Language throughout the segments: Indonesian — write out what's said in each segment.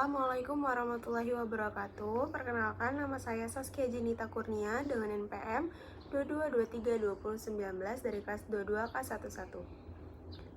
Assalamualaikum warahmatullahi wabarakatuh. Perkenalkan, nama saya Saskia Jenita Kurnia dengan NPM 22232019 dari kelas 22 K11.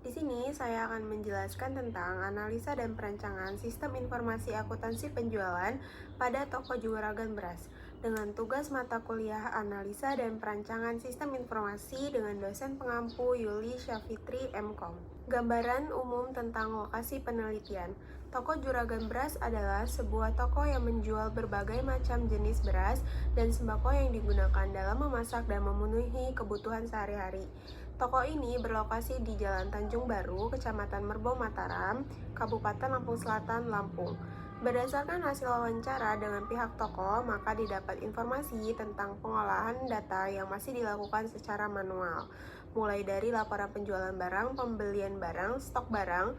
Di sini saya akan menjelaskan tentang analisa dan perancangan sistem informasi akuntansi penjualan pada toko juragan beras dengan tugas mata kuliah analisa dan perancangan sistem informasi dengan dosen pengampu Yuli Syafitri MKom. Gambaran umum tentang lokasi penelitian. Toko juragan beras adalah sebuah toko yang menjual berbagai macam jenis beras dan sembako yang digunakan dalam memasak dan memenuhi kebutuhan sehari-hari. Toko ini berlokasi di Jalan Tanjung Baru, Kecamatan Merbau Mataram, Kabupaten Lampung Selatan, Lampung. Berdasarkan hasil wawancara dengan pihak toko, maka didapat informasi tentang pengolahan data yang masih dilakukan secara manual, mulai dari laporan penjualan barang, pembelian barang, stok barang,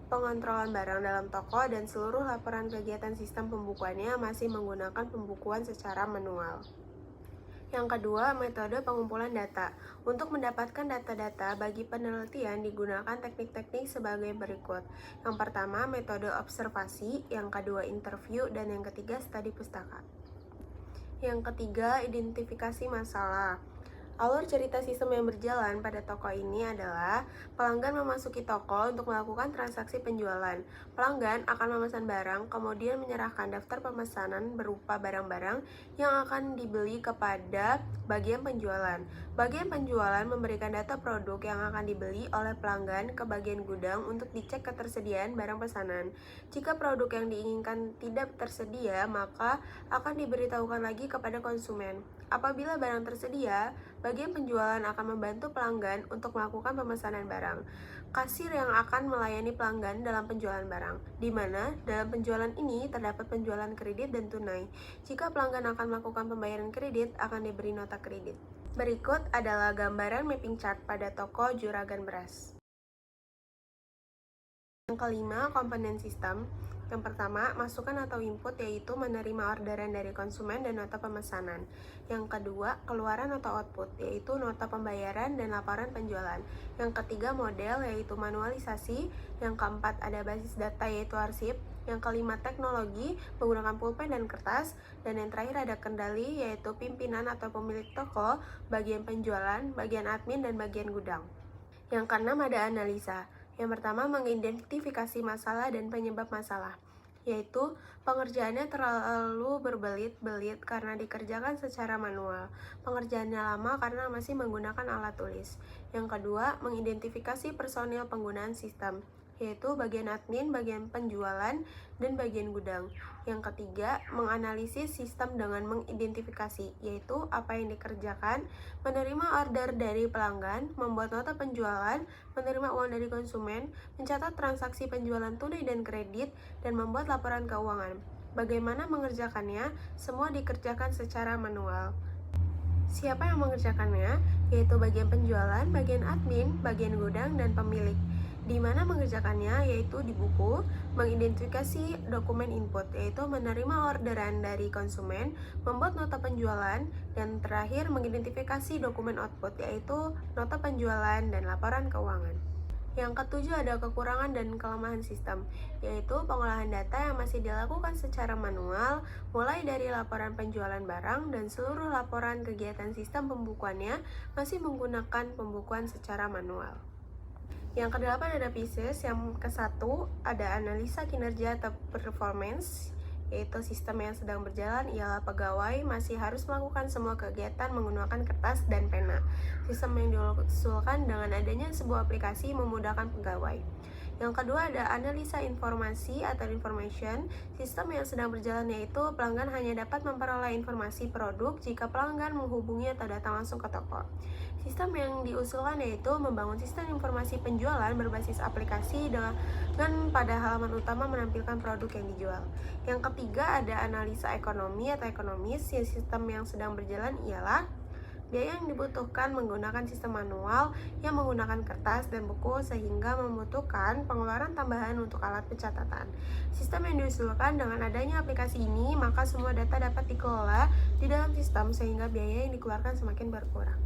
pengontrolan barang dalam toko, dan seluruh laporan kegiatan sistem pembukuannya masih menggunakan pembukuan secara manual. Yang kedua, metode pengumpulan data. Untuk mendapatkan data-data bagi penelitian digunakan teknik-teknik sebagai berikut. Yang pertama, metode observasi, yang kedua interview, dan yang ketiga studi pustaka. Yang ketiga, identifikasi masalah. Alur cerita sistem yang berjalan pada toko ini adalah pelanggan memasuki toko untuk melakukan transaksi penjualan. Pelanggan akan memesan barang, kemudian menyerahkan daftar pemesanan berupa barang-barang yang akan dibeli kepada bagian penjualan. Bagian penjualan memberikan data produk yang akan dibeli oleh pelanggan ke bagian gudang untuk dicek ketersediaan barang pesanan. Jika produk yang diinginkan tidak tersedia, maka akan diberitahukan lagi kepada konsumen. Apabila barang tersedia, bagian penjualan akan membantu pelanggan untuk melakukan pemesanan barang. Kasir yang akan melayani pelanggan dalam penjualan barang, di mana dalam penjualan ini terdapat penjualan kredit dan tunai. Jika pelanggan akan melakukan pembayaran kredit, akan diberi nota kredit. Berikut adalah gambaran mapping chart pada toko juragan beras. Yang kelima, komponen sistem. Yang pertama, masukan atau input, yaitu menerima orderan dari konsumen dan nota pemesanan. Yang kedua, keluaran atau output, yaitu nota pembayaran dan laporan penjualan. Yang ketiga, model, yaitu manualisasi. Yang keempat, ada basis data, yaitu arsip. Yang kelima, teknologi, menggunakan pulpen dan kertas. Dan yang terakhir, ada kendali, yaitu pimpinan atau pemilik toko, bagian penjualan, bagian admin, dan bagian gudang. Yang keenam, ada analisa. Yang pertama, mengidentifikasi masalah dan penyebab masalah, yaitu pengerjaannya terlalu berbelit-belit karena dikerjakan secara manual. Pengerjaannya lama karena masih menggunakan alat tulis. Yang kedua, mengidentifikasi personil penggunaan sistem, yaitu bagian admin, bagian penjualan, dan bagian gudang. Yang ketiga, menganalisis sistem dengan mengidentifikasi, yaitu apa yang dikerjakan, menerima order dari pelanggan, membuat nota penjualan, menerima uang dari konsumen, mencatat transaksi penjualan tunai dan kredit, dan membuat laporan keuangan. Bagaimana mengerjakannya? Semua dikerjakan secara manual. Siapa yang mengerjakannya? Yaitu bagian penjualan, bagian admin, bagian gudang, dan pemilik. Di mana mengerjakannya, yaitu di buku, mengidentifikasi dokumen input, yaitu menerima orderan dari konsumen, membuat nota penjualan, dan terakhir mengidentifikasi dokumen output, yaitu nota penjualan dan laporan keuangan. Yang ketujuh, ada kekurangan dan kelemahan sistem, yaitu pengolahan data yang masih dilakukan secara manual, mulai dari laporan penjualan barang dan seluruh laporan kegiatan sistem pembukuannya masih menggunakan pembukuan secara manual. Yang kedelapan, ada pieces. Yang kesatu, ada analisa kinerja atau performance, yaitu sistem yang sedang berjalan ialah pegawai masih harus melakukan semua kegiatan menggunakan kertas dan pena. Sistem yang diusulkan dengan adanya sebuah aplikasi memudahkan pegawai. Yang kedua, ada analisa informasi atau information. Sistem yang sedang berjalan yaitu pelanggan hanya dapat memperoleh informasi produk jika pelanggan menghubungi atau datang langsung ke toko. Sistem yang diusulkan yaitu membangun sistem informasi penjualan berbasis aplikasi dengan pada halaman utama menampilkan produk yang dijual. Yang ketiga, ada analisa ekonomi atau ekonomis. Sistem yang sedang berjalan ialah biaya yang dibutuhkan menggunakan sistem manual yang menggunakan kertas dan buku sehingga membutuhkan pengeluaran tambahan untuk alat pencatatan. Sistem yang diusulkan dengan adanya aplikasi ini, maka semua data dapat dikelola di dalam sistem sehingga biaya yang dikeluarkan semakin berkurang.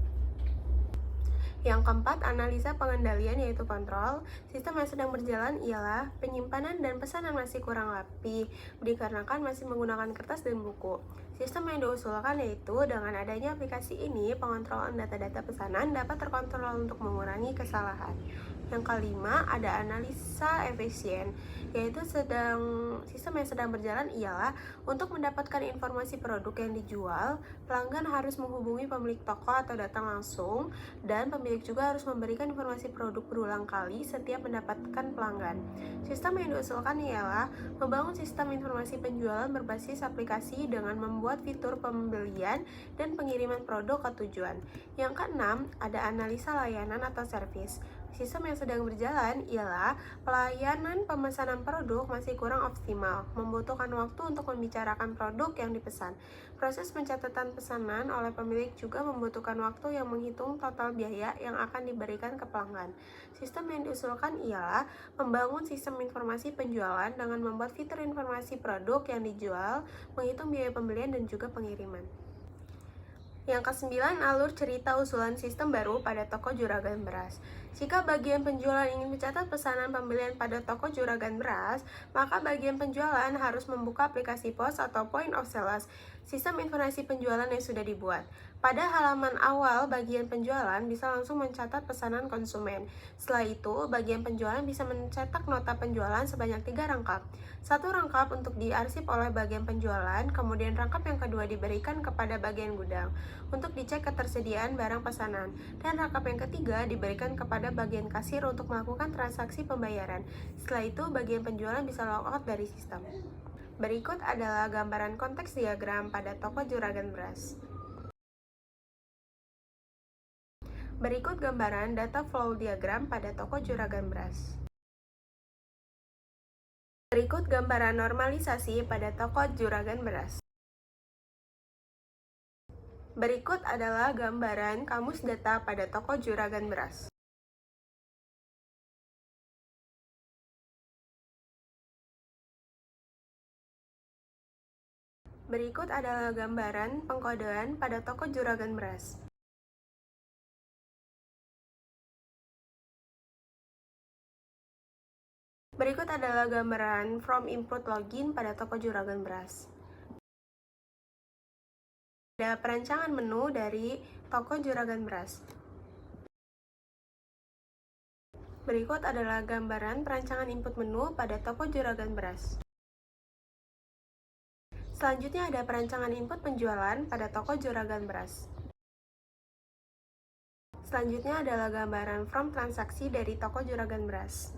Yang keempat, analisa pengendalian yaitu kontrol. Sistem yang sedang berjalan ialah penyimpanan dan pesanan masih kurang rapi dikarenakan masih menggunakan kertas dan buku. Sistem yang diusulkan yaitu dengan adanya aplikasi ini, pengontrolan data-data pesanan dapat terkontrol untuk mengurangi kesalahan. Yang kelima, ada analisa efisien, yaitu sistem yang sedang berjalan ialah untuk mendapatkan informasi produk yang dijual, pelanggan harus menghubungi pemilik toko atau datang langsung, dan pemilik juga harus memberikan informasi produk berulang kali setiap mendapatkan pelanggan. Sistem yang diusulkan ialah membangun sistem informasi penjualan berbasis aplikasi dengan membuat fitur pembelian dan pengiriman produk ke tujuan. Yang keenam, ada analisa layanan atau servis. Sistem yang sedang berjalan ialah pelayanan pemesanan produk masih kurang optimal, membutuhkan waktu untuk membicarakan produk yang dipesan. Proses pencatatan pesanan oleh pemilik juga membutuhkan waktu yang menghitung total biaya yang akan diberikan ke pelanggan. Sistem yang diusulkan ialah membangun sistem informasi penjualan dengan membuat fitur informasi produk yang dijual, menghitung biaya pembelian dan juga pengiriman. Yang kesembilan, alur cerita usulan sistem baru pada toko juragan beras. Jika bagian penjualan ingin mencatat pesanan pembelian pada toko juragan beras, maka bagian penjualan harus membuka aplikasi POS atau Point of Sales, sistem informasi penjualan yang sudah dibuat. Pada halaman awal, bagian penjualan bisa langsung mencatat pesanan konsumen. Setelah itu, bagian penjualan bisa mencetak nota penjualan sebanyak 3 rangkap. Satu rangkap untuk diarsip oleh bagian penjualan, kemudian rangkap yang kedua diberikan kepada bagian gudang untuk dicek ketersediaan barang pesanan, dan rangkap yang ketiga diberikan kepada bagian kasir untuk melakukan transaksi pembayaran. Setelah itu, bagian penjualan bisa logout dari sistem. Berikut adalah gambaran konteks diagram pada toko juragan beras. Berikut gambaran data flow diagram pada toko juragan beras. Berikut gambaran normalisasi pada toko juragan beras. Berikut adalah gambaran kamus data pada toko juragan beras. Berikut adalah gambaran pengkodean pada toko juragan beras. Berikut adalah gambaran from input login pada toko juragan beras. Ada perancangan menu dari toko juragan beras. Berikut adalah gambaran perancangan input menu pada toko juragan beras. Selanjutnya ada perancangan input penjualan pada toko juragan beras. Selanjutnya adalah gambaran from transaksi dari toko juragan beras.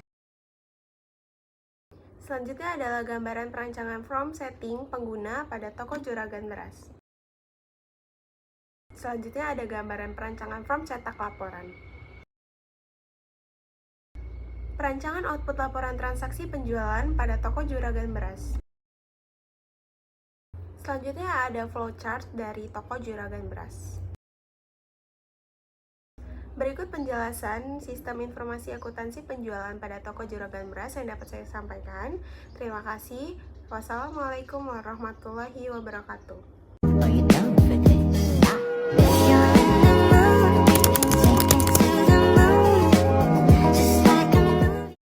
Selanjutnya adalah gambaran perancangan from setting pengguna pada toko juragan beras. Selanjutnya ada gambaran perancangan from cetak laporan. Perancangan output laporan transaksi penjualan pada toko juragan beras. Selanjutnya ada flowchart dari toko juragan beras. Berikut penjelasan sistem informasi akuntansi penjualan pada toko juragan beras yang dapat saya sampaikan. Terima kasih. Wassalamualaikum warahmatullahi wabarakatuh.